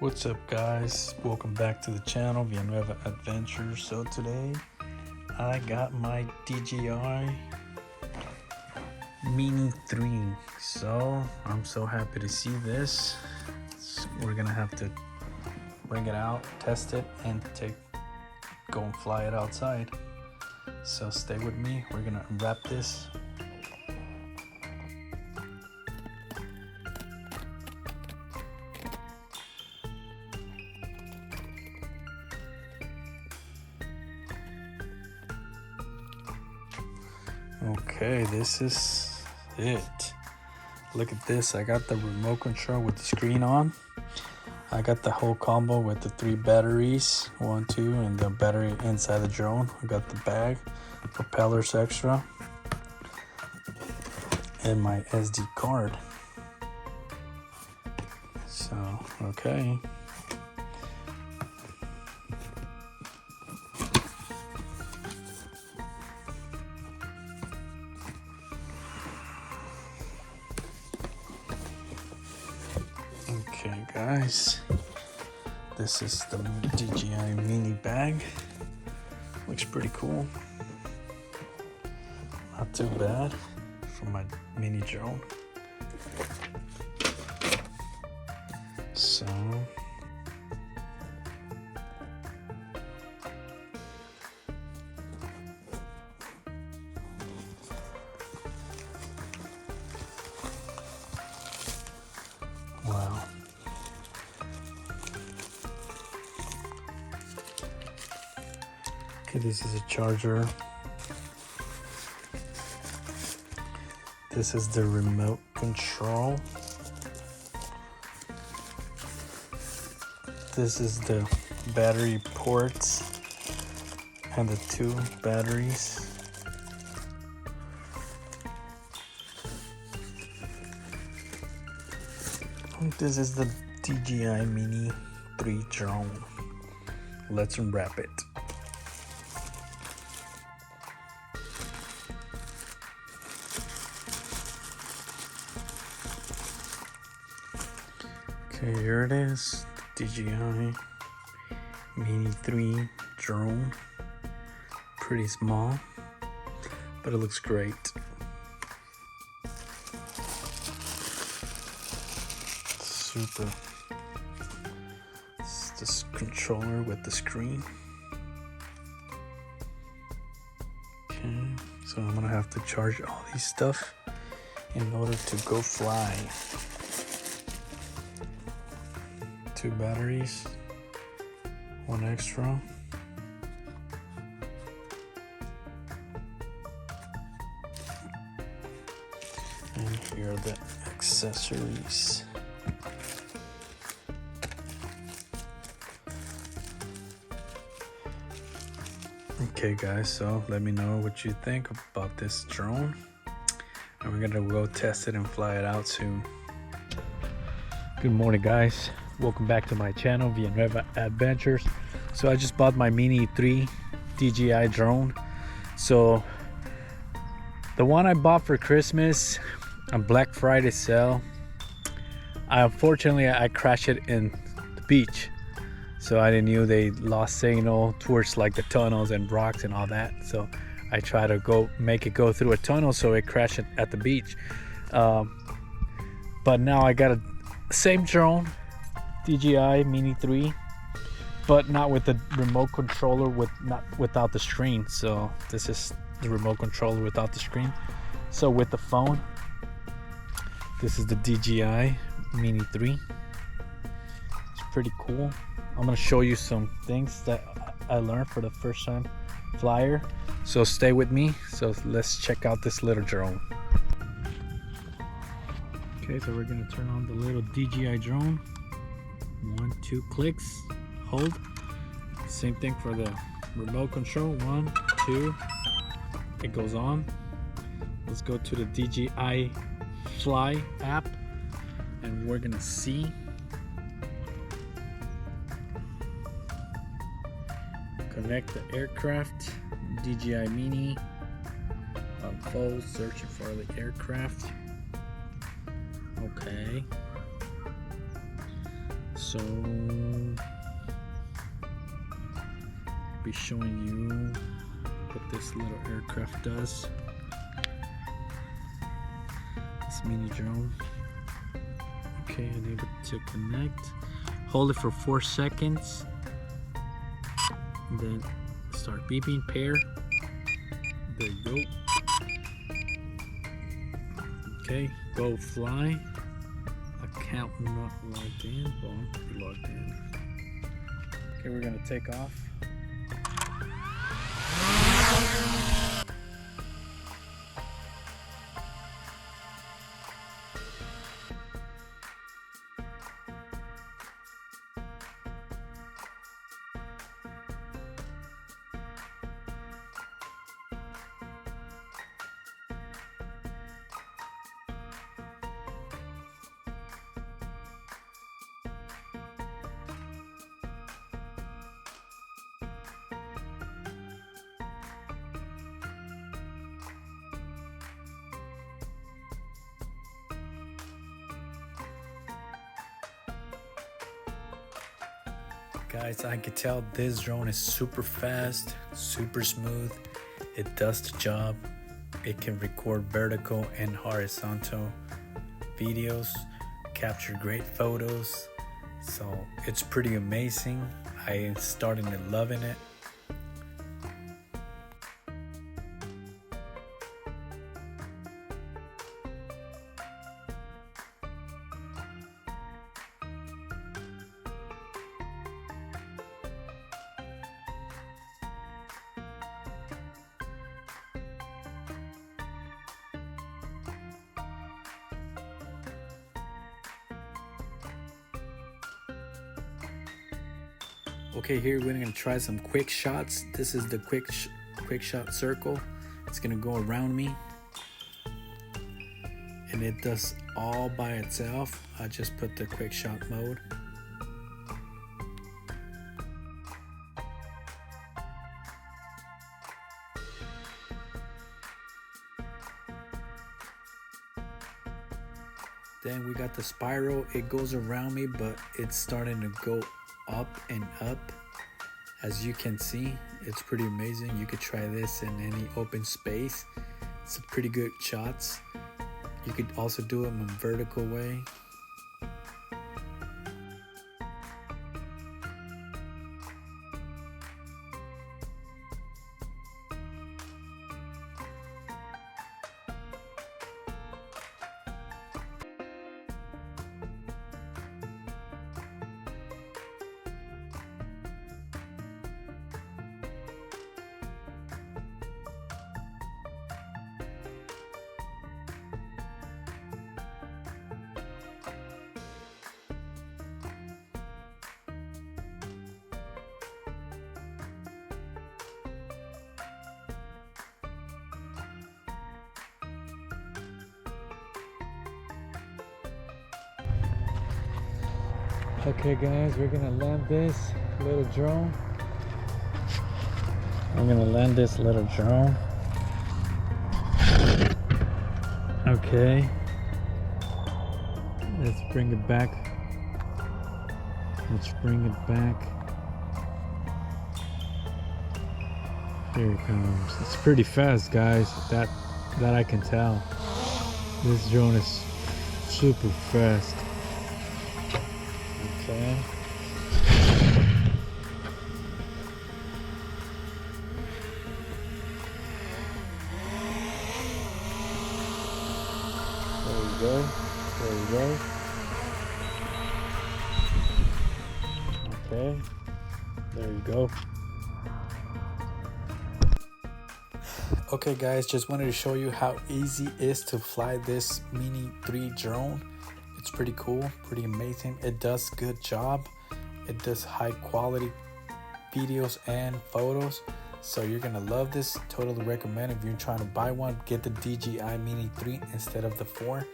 What's up, guys? Welcome back to the channel, Villanueva Adventures. So today I got my DJI Mini 3. So I'm so happy to see this. We're gonna have to bring it out, test it, and go and fly it outside. So stay with me. We're gonna unwrap this. Okay, this is it. Look at this. I got the remote control with the screen on. I got the whole combo with the 3 batteries, 1, 2, and the battery inside the drone. I got the bag, propellers extra, and my SD card. So, okay. Okay, guys, this is the DJI Mini bag. Looks pretty cool. Not too bad for my mini drone. So wow. Okay, this is a charger. This is the remote control. This is the battery ports and the 2 batteries. This is the DJI Mini 3 drone. Let's unwrap it. Okay, here it is, the DJI Mini 3 drone. Pretty small, but it looks great. Super. It's this controller with the screen. Okay, so I'm gonna have to charge all these stuff in order to go fly. 2 batteries, 1 extra. And here are the accessories. Okay, guys, so let me know what you think about this drone. And we're gonna go test it and fly it out soon. Good morning, guys. Welcome back to my channel, Villanueva Adventures. So I just bought my Mini 3 DJI drone. So the one I bought for Christmas on Black Friday sale, unfortunately I crashed it in the beach. So I didn't know they lost signal towards like the tunnels and rocks and all that. So I tried to make it go through a tunnel, so it crashed at the beach. But now I got a same drone, DJI Mini 3, but not with the remote controller, without the screen. So this is the remote controller without the screen. So with the phone, this is the DJI Mini 3. It's pretty cool. I'm gonna show you some things that I learned for the first time flyer. So stay with me. So let's check out this little drone. Okay, so we're gonna turn on the little DJI drone. 1, 2 clicks, hold. Same thing for the remote control. 1, 2, it goes on. Let's go to the DJI Fly app, and we're gonna see. Connect the aircraft, DJI Mini, unfold, searching for the aircraft. Okay. So be showing you what this little aircraft does. This mini drone. Okay, enable to connect. Hold it for 4 seconds. And then start beeping. Pair. There you go. Okay, go fly. Account not logged in. Well, be logged in. Okay, we're gonna take off. Guys, I can tell this drone is super fast, super smooth. It does the job. It can record vertical and horizontal videos, capture great photos. So it's pretty amazing. I am starting to loving it. Okay, here we're gonna try some quick shots. This is the quick shot circle. It's gonna go around me, and it does all by itself. I just put the quick shot mode. Then we got the spiral. It goes around me, but it's starting to go up and up. As you can see, it's pretty amazing. You could try this in any open space. It's a pretty good shots. You could also do them in a vertical way. Okay guys, we're gonna land this little drone. I'm gonna land this little drone. Okay. Let's bring it back. Let's bring it back. Here it comes. It's pretty fast, guys. That I can tell. This drone is super fast. Okay. There we go. There we go. Okay. There you go. Okay guys, just wanted to show you how easy it is to fly this Mini 3 drone. It's pretty cool, pretty amazing. It does good job. It does high quality videos and photos. So you're gonna love this. Totally recommend. If you're trying to buy one, get the DJI Mini 3 instead of the 4.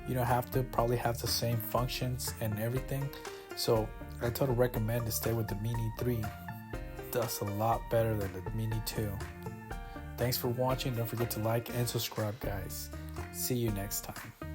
You don't have to, probably have the same functions and everything. So I totally recommend to stay with the Mini 3. It does a lot better than the Mini 2. Thanks for watching. Don't forget to like and subscribe, guys. See you next time.